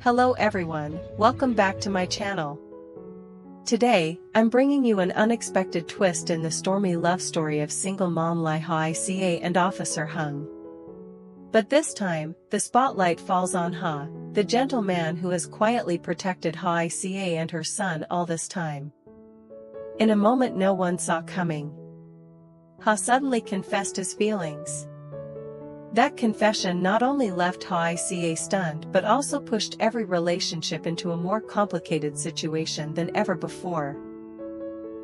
Hello everyone, welcome back to my channel. Today, I'm bringing you an unexpected twist in the stormy love story of singlemomlife Hoai and Officer Hung. But this time, the spotlight falls on Ha, the gentleman who has quietly protected Hoai and her son all this time. In a moment no one saw coming, Ha suddenly confessed his feelings. That confession not only left Hoai stunned but also pushed every relationship into a more complicated situation than ever before.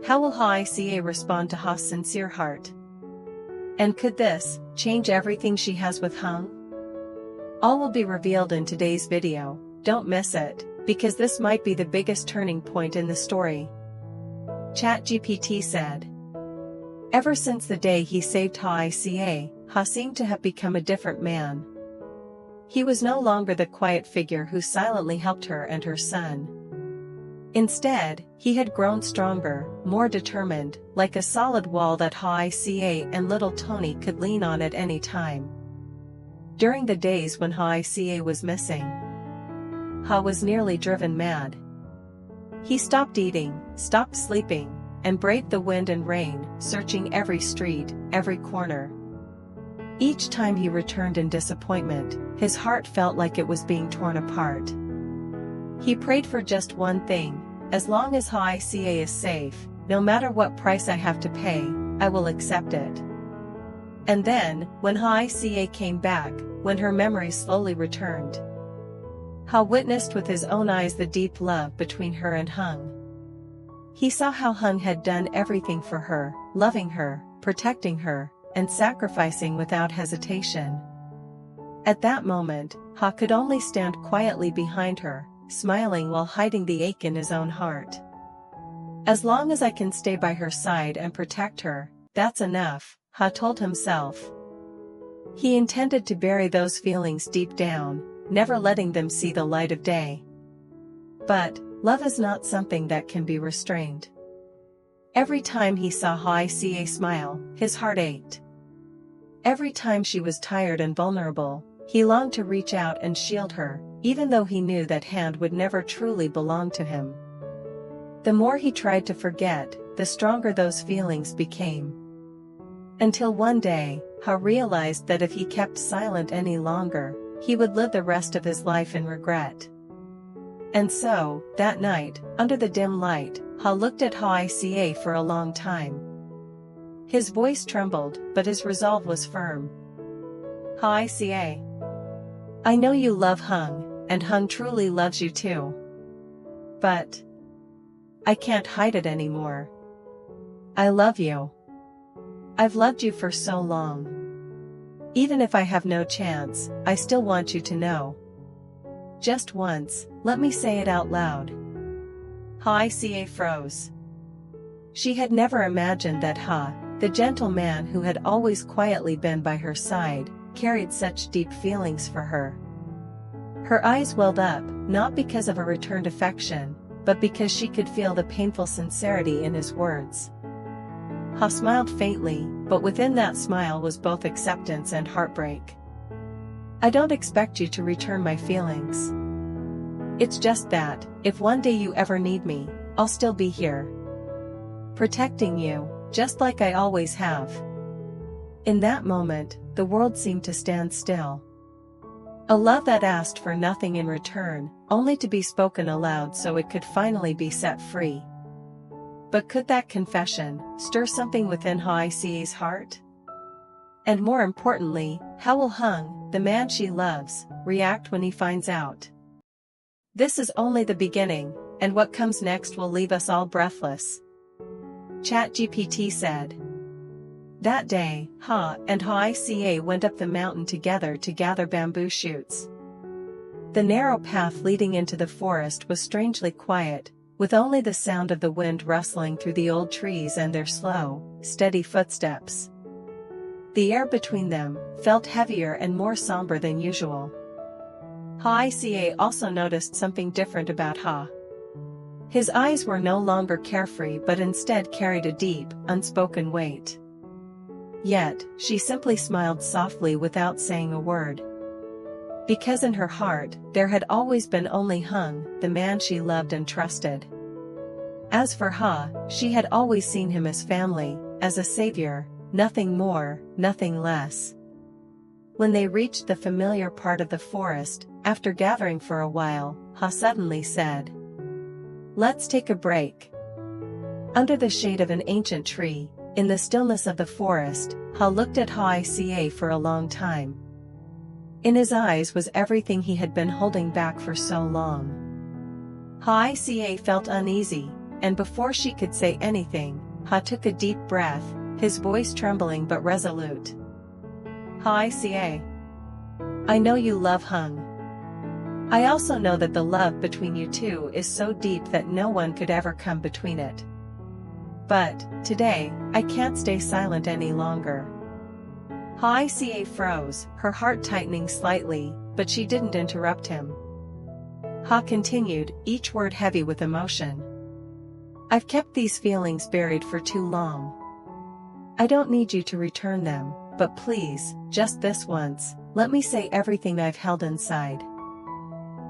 How will Hoai respond to Ha's sincere heart? And could this change everything she has with Hung? All will be revealed in today's video, don't miss it, because this might be the biggest turning point in the story. ChatGPT said, ever since the day he saved Hoai, Ha seemed to have become a different man. He was no longer the quiet figure who silently helped her and her son. Instead, he had grown stronger, more determined, like a solid wall that Hoai and little Tony could lean on at any time. During the days when Hoai was missing, Ha was nearly driven mad. He stopped eating, stopped sleeping, and braved the wind and rain, searching every street, every corner. Each time he returned in disappointment, his heart felt like it was being torn apart. He prayed for just one thing: as long as Hoai is safe, no matter what price I have to pay, I will accept it. And then, when Hoai came back, when her memory slowly returned, Ha witnessed with his own eyes the deep love between her and Hung. He saw how Hung had done everything for her, loving her, protecting her, and sacrificing without hesitation. At that moment, Ha could only stand quietly behind her, smiling while hiding the ache in his own heart. As long as I can stay by her side and protect her, that's enough, Ha told himself. He intended to bury those feelings deep down, never letting them see the light of day. But love is not something that can be restrained. Every time he saw Hoai smile, his heart ached. Every time she was tired and vulnerable, he longed to reach out and shield her, even though he knew that hand would never truly belong to him. The more he tried to forget, the stronger those feelings became. Until one day, Ha realized that if he kept silent any longer, he would live the rest of his life in regret. And so, that night, under the dim light, Ha looked at Hoai for a long time. His voice trembled, but his resolve was firm. Hoai, I know you love Hung, and Hung truly loves you too. But I can't hide it anymore. I love you. I've loved you for so long. Even if I have no chance, I still want you to know. Just once, let me say it out loud. Hoai froze. She had never imagined that Ha, the gentleman who had always quietly been by her side, carried such deep feelings for her. Her eyes welled up, not because of a returned affection, but because she could feel the painful sincerity in his words. Ha smiled faintly, but within that smile was both acceptance and heartbreak. I don't expect you to return my feelings. It's just that, if one day you ever need me, I'll still be here, protecting you, just like I always have. In that moment, the world seemed to stand still. A love that asked for nothing in return, only to be spoken aloud so it could finally be set free. But could that confession stir something within Hoai's heart? And more importantly, how will Hung, the man she loves, react when he finds out? This is only the beginning, and what comes next will leave us all breathless. ChatGPT said. That day, Ha and Hoai went up the mountain together to gather bamboo shoots. The narrow path leading into the forest was strangely quiet, with only the sound of the wind rustling through the old trees and their slow, steady footsteps. The air between them felt heavier and more somber than usual. Hoai also noticed something different about Ha. His eyes were no longer carefree but instead carried a deep, unspoken weight. Yet, she simply smiled softly without saying a word. Because in her heart, there had always been only Hung, the man she loved and trusted. As for Ha, she had always seen him as family, as a savior, nothing more, nothing less. When they reached the familiar part of the forest, after gathering for a while, Ha suddenly said, "Let's take a break." Under the shade of an ancient tree, in the stillness of the forest, Ha looked at Hoai for a long time. In his eyes was everything he had been holding back for so long. Hoai felt uneasy, and before she could say anything, Ha took a deep breath, his voice trembling but resolute. "Hoai, I know you love Hung. I also know that the love between you two is so deep that no one could ever come between it. But, today, I can't stay silent any longer." Hoai froze, her heart tightening slightly, but she didn't interrupt him. Ha continued, each word heavy with emotion. "I've kept these feelings buried for too long. I don't need you to return them, but please, just this once, let me say everything I've held inside.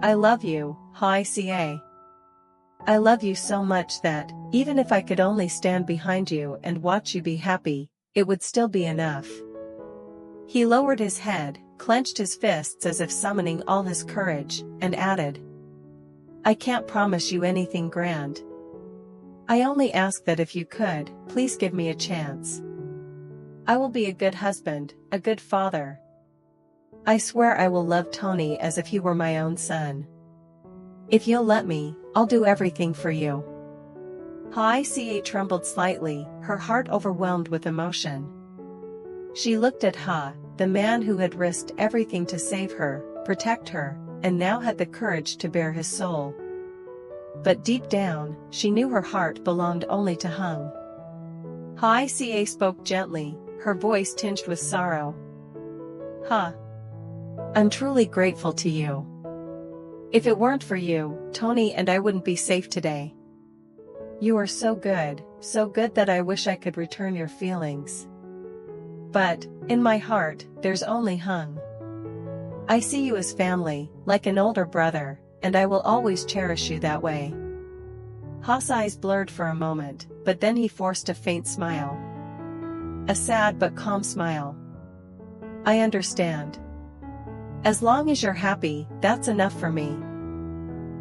I love you, Hoai. I love you so much that, even if I could only stand behind you and watch you be happy, it would still be enough." He lowered his head, clenched his fists as if summoning all his courage, and added, "I can't promise you anything grand. I only ask that if you could, please give me a chance. I will be a good husband, a good father. I swear I will love Tony as if he were my own son. If you'll let me, I'll do everything for you." Hoai trembled slightly, her heart overwhelmed with emotion. She looked at Ha, the man who had risked everything to save her, protect her, and now had the courage to bare his soul. But deep down, she knew her heart belonged only to Hung. Hoai spoke gently, her voice tinged with sorrow. "Ha, I'm truly grateful to you. If it weren't for you, Tony and I wouldn't be safe today. You are so good that I wish I could return your feelings. But, in my heart, there's only Hung. I see you as family, like an older brother, and I will always cherish you that way." Ha's eyes blurred for a moment, but then he forced a faint smile. A sad but calm smile. "I understand. As long as you're happy, that's enough for me."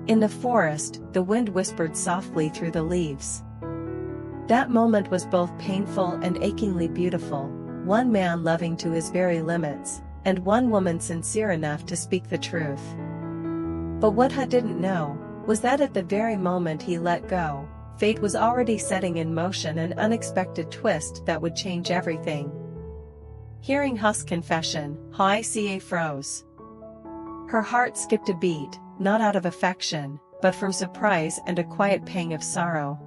In the forest, the wind whispered softly through the leaves. That moment was both painful and achingly beautiful, one man loving to his very limits, and one woman sincere enough to speak the truth. But what Ha didn't know, was that at the very moment he let go, fate was already setting in motion an unexpected twist that would change everything. Hearing Ha's confession, Hoai froze. Her heart skipped a beat, not out of affection, but from surprise and a quiet pang of sorrow.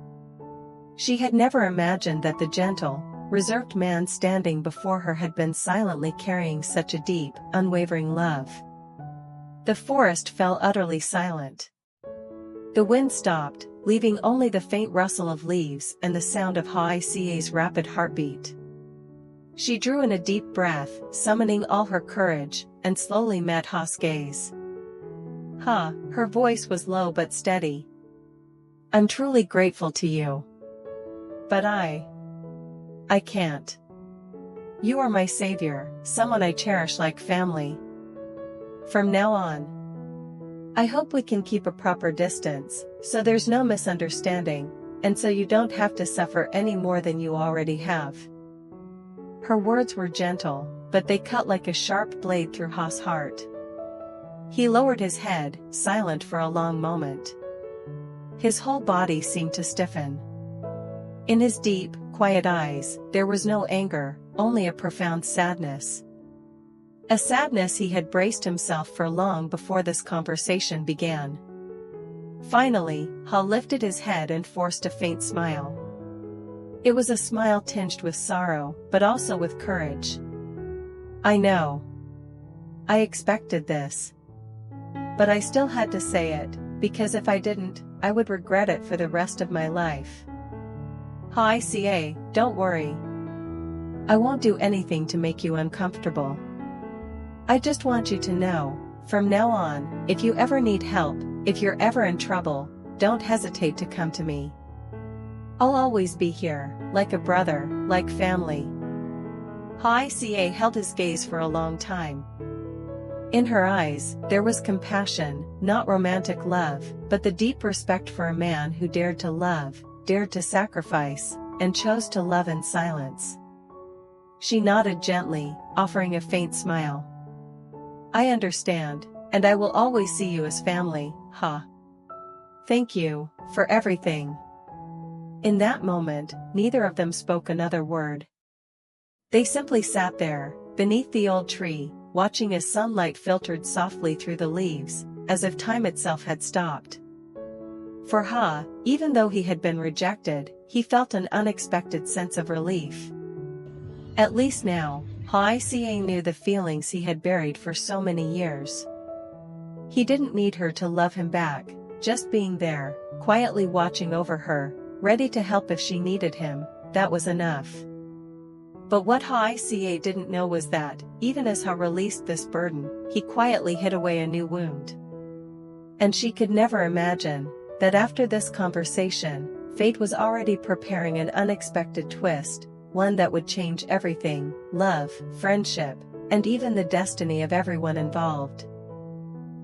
She had never imagined that the gentle, reserved man standing before her had been silently carrying such a deep, unwavering love. The forest fell utterly silent. The wind stopped, leaving only the faint rustle of leaves and the sound of Hoai's rapid heartbeat. She drew in a deep breath, summoning all her courage, and slowly met Ha's gaze. "Ha," her voice was low but steady. "I'm truly grateful to you. But I can't. You are my savior, someone I cherish like family. From now on, I hope we can keep a proper distance, so there's no misunderstanding, and so you don't have to suffer any more than you already have." Her words were gentle, but they cut like a sharp blade through Ha's heart. He lowered his head, silent for a long moment. His whole body seemed to stiffen. In his deep, quiet eyes, there was no anger, only a profound sadness. A sadness he had braced himself for long before this conversation began. Finally, Ha lifted his head and forced a faint smile. It was a smile tinged with sorrow, but also with courage. "I know. I expected this. But I still had to say it, because if I didn't, I would regret it for the rest of my life. Hoai, don't worry. I won't do anything to make you uncomfortable. I just want you to know, From now on, if you ever need help, if you're ever in trouble, don't hesitate to come to me. I'll always be here, like a brother, like family." Hoai held his gaze for a long time. In her eyes, there was compassion, not romantic love, but the deep respect for a man who dared to love, dared to sacrifice, and chose to love in silence. She nodded gently, offering a faint smile. "I understand, and I will always see you as family, Ha. Thank you, for everything." In that moment, neither of them spoke another word. They simply sat there, beneath the old tree, watching as sunlight filtered softly through the leaves, as if time itself had stopped. For Ha, even though he had been rejected, he felt an unexpected sense of relief. At least now, Hoai knew the feelings he had buried for so many years. He didn't need her to love him back, just being there, quietly watching over her, ready to help if she needed him, that was enough. But what Hoai didn't know was that, even as Ha released this burden, he quietly hid away a new wound. And she could never imagine that after this conversation, fate was already preparing an unexpected twist, one that would change everything: love, friendship, and even the destiny of everyone involved.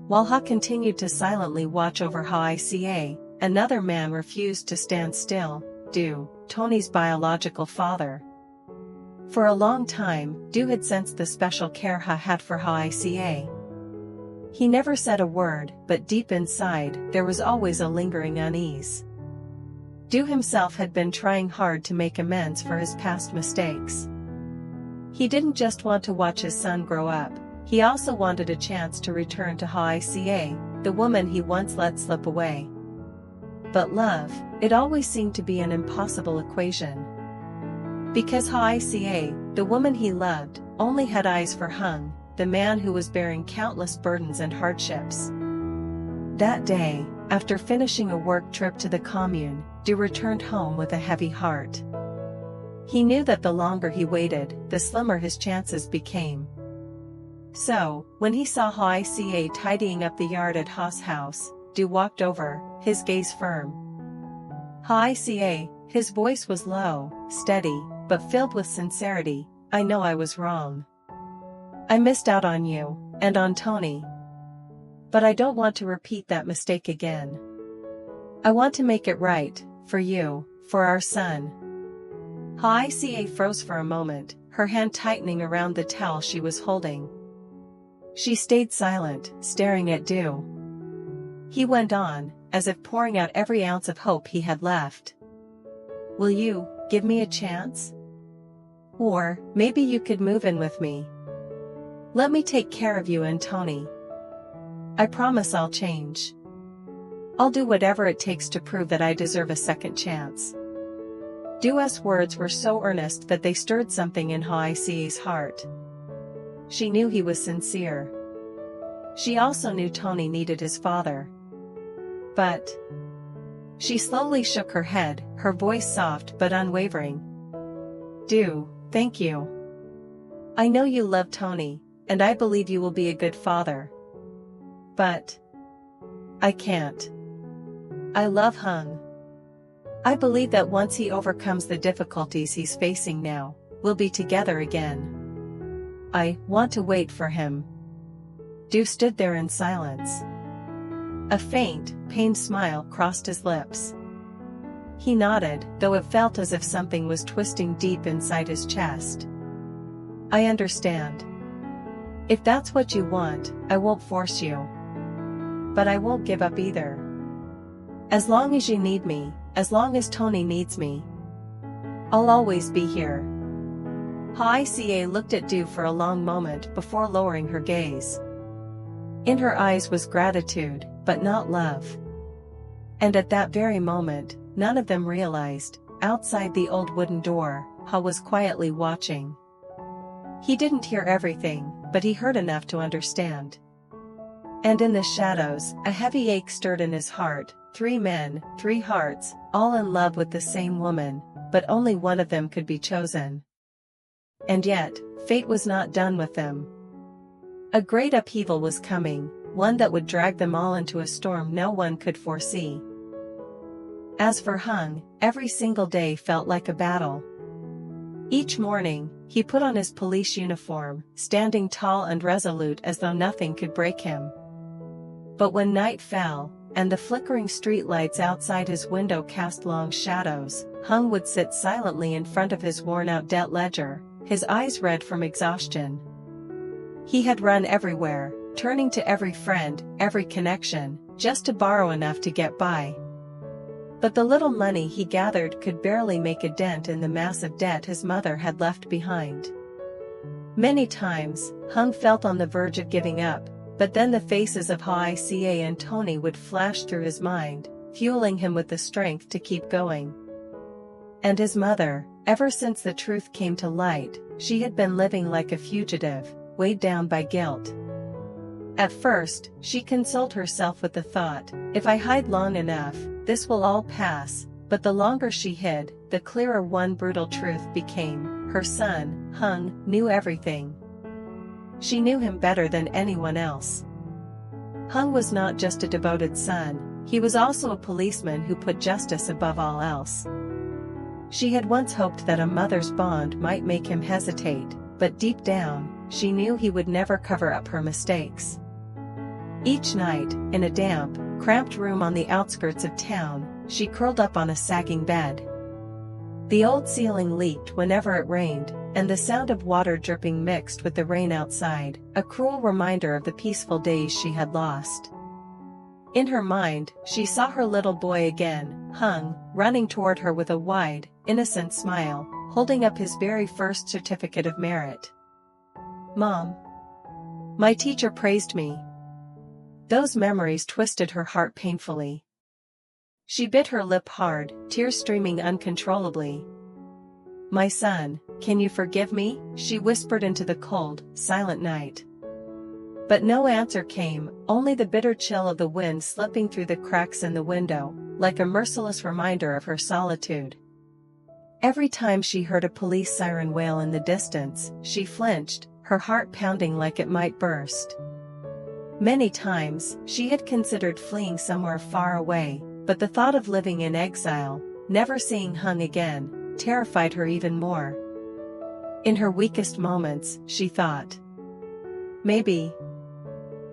While Ha continued to silently watch over Hoai, another man refused to stand still: Du, Tony's biological father. For a long time, Du had sensed the special care Ha had for Hoai. He never said a word, but deep inside, there was always a lingering unease. Du himself had been trying hard to make amends for his past mistakes. He didn't just want to watch his son grow up, he also wanted a chance to return to Hoai, the woman he once let slip away. But love, it always seemed to be an impossible equation. Because Hoai, the woman he loved, only had eyes for Hung, the man who was bearing countless burdens and hardships. That day, after finishing a work trip to the commune, Du returned home with a heavy heart. He knew that the longer he waited, the slimmer his chances became. So, when he saw Hoai tidying up the yard at Ha's house, Du walked over, his gaze firm. "Hoai, his voice was low, steady, but filled with sincerity. "I know I was wrong. I missed out on you, and on Tony. But I don't want to repeat that mistake again. I want to make it right, for you, for our son." Hoai froze for a moment, her hand tightening around the towel she was holding. She stayed silent, staring at Du. He went on, as if pouring out every ounce of hope he had left. "Will you give me a chance? Or, maybe you could move in with me. Let me take care of you and Tony. I promise I'll change. I'll do whatever it takes to prove that I deserve a second chance." Du's words were so earnest that they stirred something in Hoai's heart. She knew he was sincere. She also knew Tony needed his father. But she slowly shook her head, her voice soft but unwavering. "Du, thank you. I know you love Tony, and I believe you will be a good father. But I can't. I love Hung. I believe that once he overcomes the difficulties he's facing now, we'll be together again. I want to wait for him." Du stood there in silence. A faint, pained smile crossed his lips. He nodded, though it felt as if something was twisting deep inside his chest. "I understand. If that's what you want, I won't force you. But I won't give up either. As long as you need me, as long as Tony needs me, I'll always be here." Hoai looked at Du for a long moment before lowering her gaze. In her eyes was gratitude, but not love. And at that very moment, none of them realized, outside the old wooden door, Ha was quietly watching. He didn't hear everything, but he heard enough to understand. And in the shadows, a heavy ache stirred in his heart: 3 men, 3 hearts, all in love with the same woman, but only one of them could be chosen. And yet, fate was not done with them. A great upheaval was coming, one that would drag them all into a storm no one could foresee. As for Hung, every single day felt like a battle. Each morning, he put on his police uniform, standing tall and resolute as though nothing could break him. But when night fell, and the flickering streetlights outside his window cast long shadows, Hung would sit silently in front of his worn-out debt ledger, his eyes red from exhaustion. He had run everywhere, turning to every friend, every connection, just to borrow enough to get by. But the little money he gathered could barely make a dent in the massive debt his mother had left behind. Many times, Hung felt on the verge of giving up, but then the faces of Hoai and Tony would flash through his mind, fueling him with the strength to keep going. And his mother, ever since the truth came to light, she had been living like a fugitive, weighed down by guilt. At first, she consoled herself with the thought, if I hide long enough, this will all pass, but the longer she hid, the clearer one brutal truth became: her son, Hung, knew everything. She knew him better than anyone else. Hung was not just a devoted son, he was also a policeman who put justice above all else. She had once hoped that a mother's bond might make him hesitate, but deep down, she knew he would never cover up her mistakes. Each night, in a damp, cramped room on the outskirts of town, she curled up on a sagging bed. The old ceiling leaked whenever it rained, and the sound of water dripping mixed with the rain outside, a cruel reminder of the peaceful days she had lost. In her mind, she saw her little boy again, Hung, running toward her with a wide, innocent smile, holding up his very first certificate of merit. "Mom. My teacher praised me." Those memories twisted her heart painfully. She bit her lip hard, tears streaming uncontrollably. "My son, can you forgive me?" she whispered into the cold, silent night. But no answer came, only the bitter chill of the wind slipping through the cracks in the window, like a merciless reminder of her solitude. Every time she heard a police siren wail in the distance, she flinched, her heart pounding like it might burst. Many times, she had considered fleeing somewhere far away, but the thought of living in exile, never seeing Hung again, terrified her even more. In her weakest moments, she thought, maybe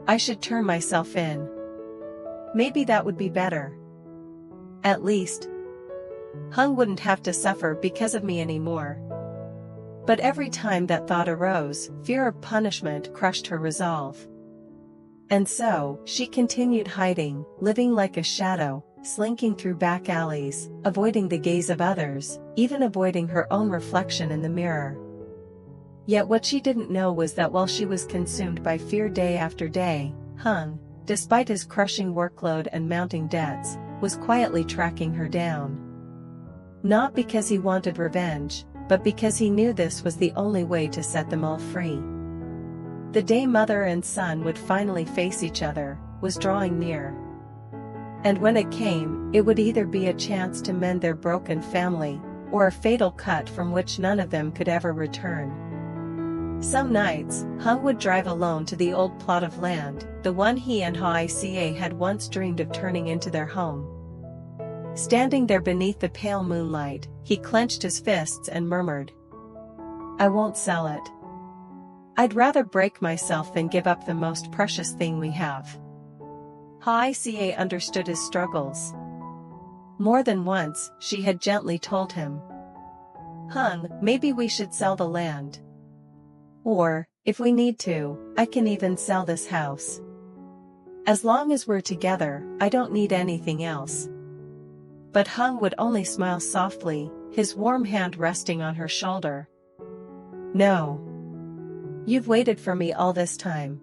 I should turn myself in. Maybe that would be better. At least, Hung wouldn't have to suffer because of me anymore. But every time that thought arose, fear of punishment crushed her resolve. And so, she continued hiding, living like a shadow, slinking through back alleys, avoiding the gaze of others, even avoiding her own reflection in the mirror. Yet what she didn't know was that while she was consumed by fear day after day, Hung, despite his crushing workload and mounting debts, was quietly tracking her down. Not because he wanted revenge, but because he knew this was the only way to set them all free. The day mother and son would finally face each other was drawing near. And when it came, it would either be a chance to mend their broken family, or a fatal cut from which none of them could ever return. Some nights, Hung would drive alone to the old plot of land, the one he and Hoai had once dreamed of turning into their home. Standing there beneath the pale moonlight, he clenched his fists and murmured, "I won't sell it. I'd rather break myself than give up the most precious thing we have." Hoai understood his struggles. More than once, she had gently told him, "Hung, maybe we should sell the land. Or, if we need to, I can even sell this house. As long as we're together, I don't need anything else." But Hung would only smile softly, his warm hand resting on her shoulder. "No. You've waited for me all this time.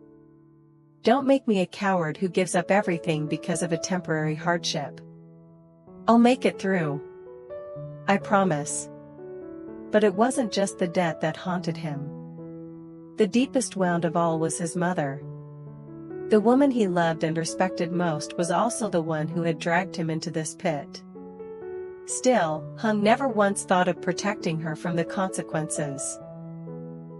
Don't make me a coward who gives up everything because of a temporary hardship. I'll make it through. I promise." But it wasn't just the debt that haunted him. The deepest wound of all was his mother. The woman he loved and respected most was also the one who had dragged him into this pit. Still, Hung never once thought of protecting her from the consequences.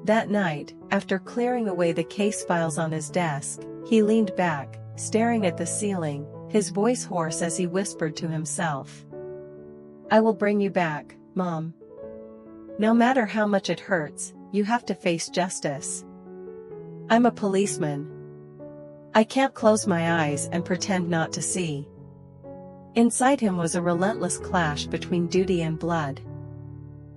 That night, after clearing away the case files on his desk, he leaned back, staring at the ceiling, his voice hoarse as he whispered to himself. "I will bring you back, Mom. No matter how much it hurts, you have to face justice. I'm a policeman. I can't close my eyes and pretend not to see." Inside him was a relentless clash between duty and blood.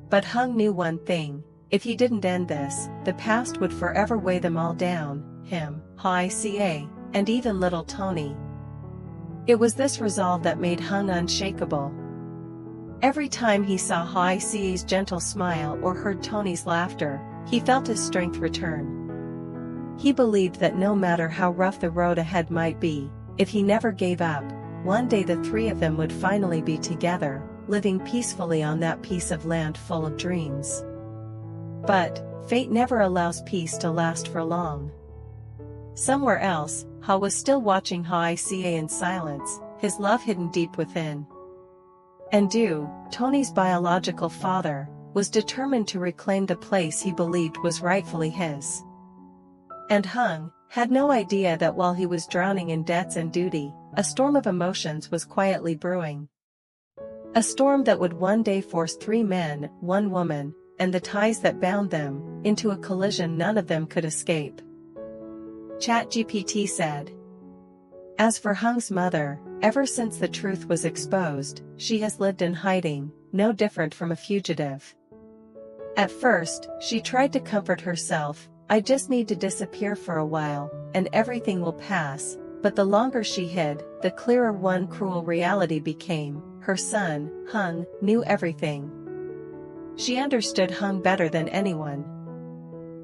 But Hung knew one thing: if he didn't end this, the past would forever weigh them all down, him, Hoai, and even little Tony. It was this resolve that made Hung unshakable. Every time he saw Hoai's gentle smile or heard Tony's laughter, he felt his strength return. He believed that no matter how rough the road ahead might be, if he never gave up, one day the three of them would finally be together, living peacefully on that piece of land full of dreams. But fate never allows peace to last for long. Somewhere else, Ha was still watching Hoai in silence, his love hidden deep within. And Du, Tony's biological father, was determined to reclaim the place he believed was rightfully his. And Hung had no idea that while he was drowning in debts and duty, a storm of emotions was quietly brewing. A storm that would one day force three men, one woman, and the ties that bound them, into a collision none of them could escape. ChatGPT said. As for Hung's mother, ever since the truth was exposed, she has lived in hiding, no different from a fugitive. At first, she tried to comfort herself, "I just need to disappear for a while, and everything will pass," but the longer she hid, the clearer one cruel reality became: her son, Hung, knew everything. She understood Hung better than anyone.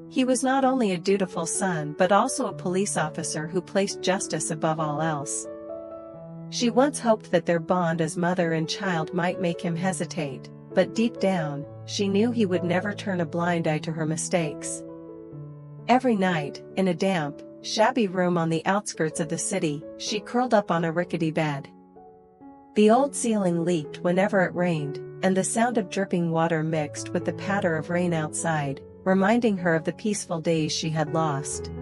He was not only a dutiful son but also a police officer who placed justice above all else. She once hoped that their bond as mother and child might make him hesitate, but deep down, she knew he would never turn a blind eye to her mistakes. Every night, in a damp, shabby room on the outskirts of the city, she curled up on a rickety bed. The old ceiling leaked whenever it rained, and the sound of dripping water mixed with the patter of rain outside, reminding her of the peaceful days she had lost.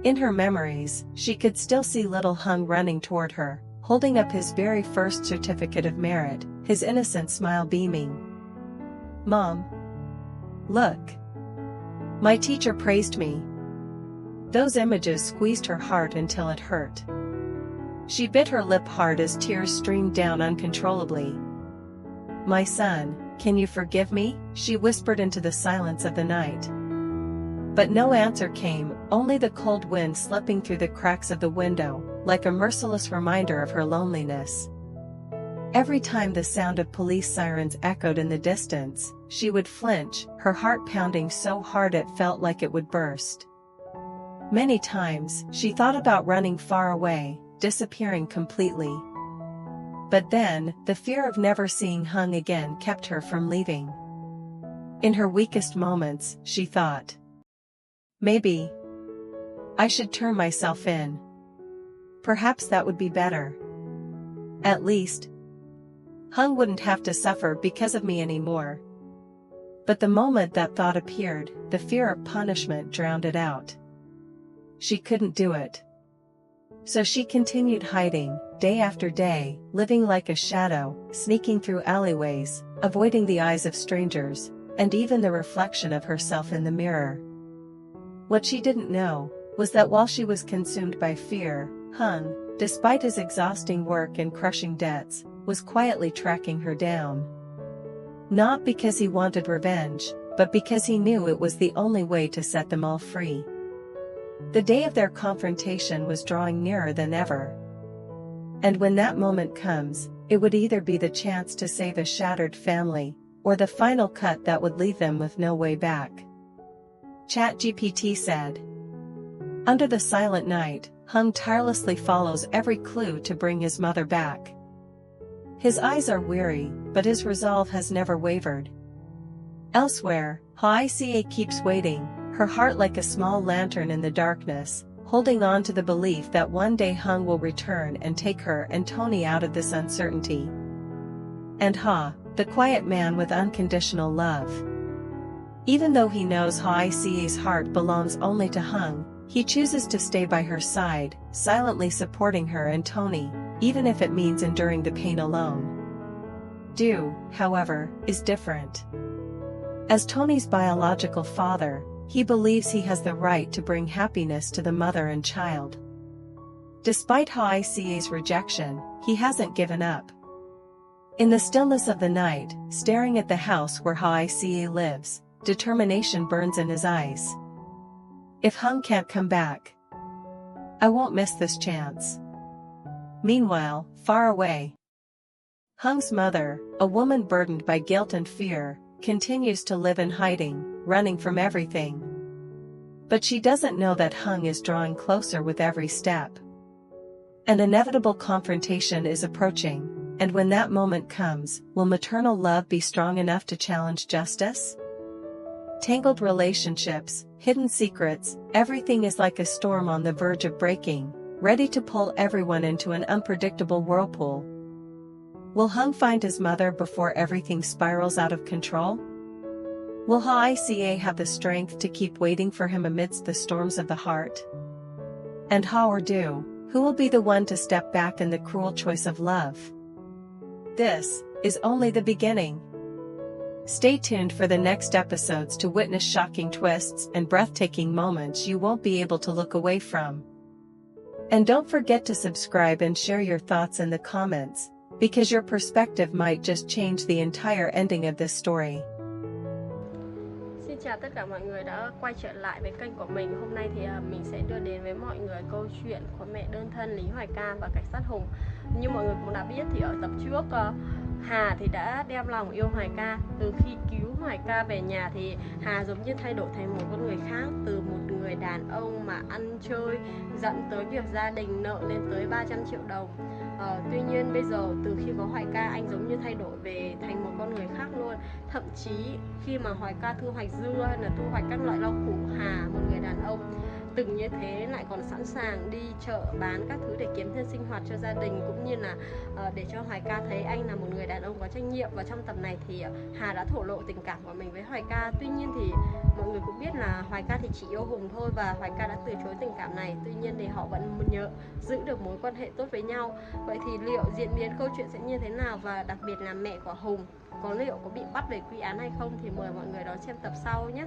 In her memories, she could still see little Hung running toward her, holding up his very first certificate of merit, his innocent smile beaming. "Mom. Look. My teacher praised me." Those images squeezed her heart until it hurt. She bit her lip hard as tears streamed down uncontrollably. "My son, can you forgive me?" she whispered into the silence of the night. But no answer came, only the cold wind slipping through the cracks of the window, like a merciless reminder of her loneliness. Every time the sound of police sirens echoed in the distance, she would flinch, her heart pounding so hard it felt like it would burst. Many times, she thought about running far away, disappearing completely. But then, the fear of never seeing Hung again kept her from leaving. In her weakest moments, she thought, "Maybe I should turn myself in. Perhaps that would be better. At least, Hung wouldn't have to suffer because of me anymore." But the moment that thought appeared, the fear of punishment drowned it out. She couldn't do it. So she continued hiding, day after day, living like a shadow, sneaking through alleyways, avoiding the eyes of strangers, and even the reflection of herself in the mirror. What she didn't know was that while she was consumed by fear, Hung, despite his exhausting work and crushing debts, was quietly tracking her down. Not because he wanted revenge, but because he knew it was the only way to set them all free. The day of their confrontation was drawing nearer than ever. And when that moment comes, it would either be the chance to save a shattered family, or the final cut that would leave them with no way back. ChatGPT said. Under the silent night, Hung tirelessly follows every clue to bring his mother back. His eyes are weary, but his resolve has never wavered. Elsewhere, Hoai keeps waiting, her heart like a small lantern in the darkness, holding on to the belief that one day Hung will return and take her and Tony out of this uncertainty. And Ha, the quiet man with unconditional love. Even though he knows Hoai Ca's heart belongs only to Hung, he chooses to stay by her side, silently supporting her and Tony, even if it means enduring the pain alone. Du, however, is different. As Tony's biological father, he believes he has the right to bring happiness to the mother and child. Despite Hoai Ca's rejection, he hasn't given up. In the stillness of the night, staring at the house where Hoai Ca lives, determination burns in his eyes. If Hung can't come back, I won't miss this chance. Meanwhile, far away, Hung's mother, a woman burdened by guilt and fear, continues to live in hiding, running from everything. But she doesn't know that Hung is drawing closer with every step. An inevitable confrontation is approaching, and when that moment comes, will maternal love be strong enough to challenge justice? Tangled relationships, hidden secrets, everything is like a storm on the verge of breaking, ready to pull everyone into an unpredictable whirlpool. Will Hung find his mother before everything spirals out of control? Will Hoai Ca have the strength to keep waiting for him amidst the storms of the heart? And Ha or Du, who will be the one to step back in the cruel choice of love? This is only the beginning. Stay tuned for the next episodes to witness shocking twists and breathtaking moments you won't be able to look away from. And don't forget to subscribe and share your thoughts in the comments, because your perspective might just change the entire ending of this story. Xin chào tất cả mọi người đã quay trở lại với kênh của mình. Hôm nay thì mình sẽ đưa đến với mọi người câu chuyện của mẹ đơn thân Lý Hoài Ca và cảnh sát Hùng. Như mọi người cũng đã biết thì ở tập trước Hà thì đã đem lòng yêu Hoài Ca. Từ khi cứu Hoài Ca về nhà thì Hà giống như thay đổi thành một con người khác, từ một người đàn ông mà ăn chơi dẫn tới việc gia đình nợ lên tới 300 triệu đồng. Tuy nhiên bây giờ từ khi có Hoài Ca, anh giống như thay đổi về thành một con người khác luôn. Thậm chí khi mà Hoài Ca thu hoạch dưa hay là thu hoạch các loại rau củ, Hà, một người đàn ông từng như thế, lại còn sẵn sàng đi chợ bán các thứ để kiếm thêm sinh hoạt cho gia đình, cũng như là để cho Hoài Ca thấy anh là một người đàn ông có trách nhiệm. Và trong tập này thì Hà đã thổ lộ tình cảm của mình với Hoài Ca. Tuy nhiên thì mọi người cũng biết là Hoài Ca thì chỉ yêu Hùng thôi, và Hoài Ca đã từ chối tình cảm này. Tuy nhiên thì họ vẫn giữ được mối quan hệ tốt với nhau. Vậy thì liệu diễn biến câu chuyện sẽ như thế nào, và đặc biệt là mẹ của Hùng liệu có bị bắt về quy án hay không, thì mời mọi người đón xem tập sau nhé.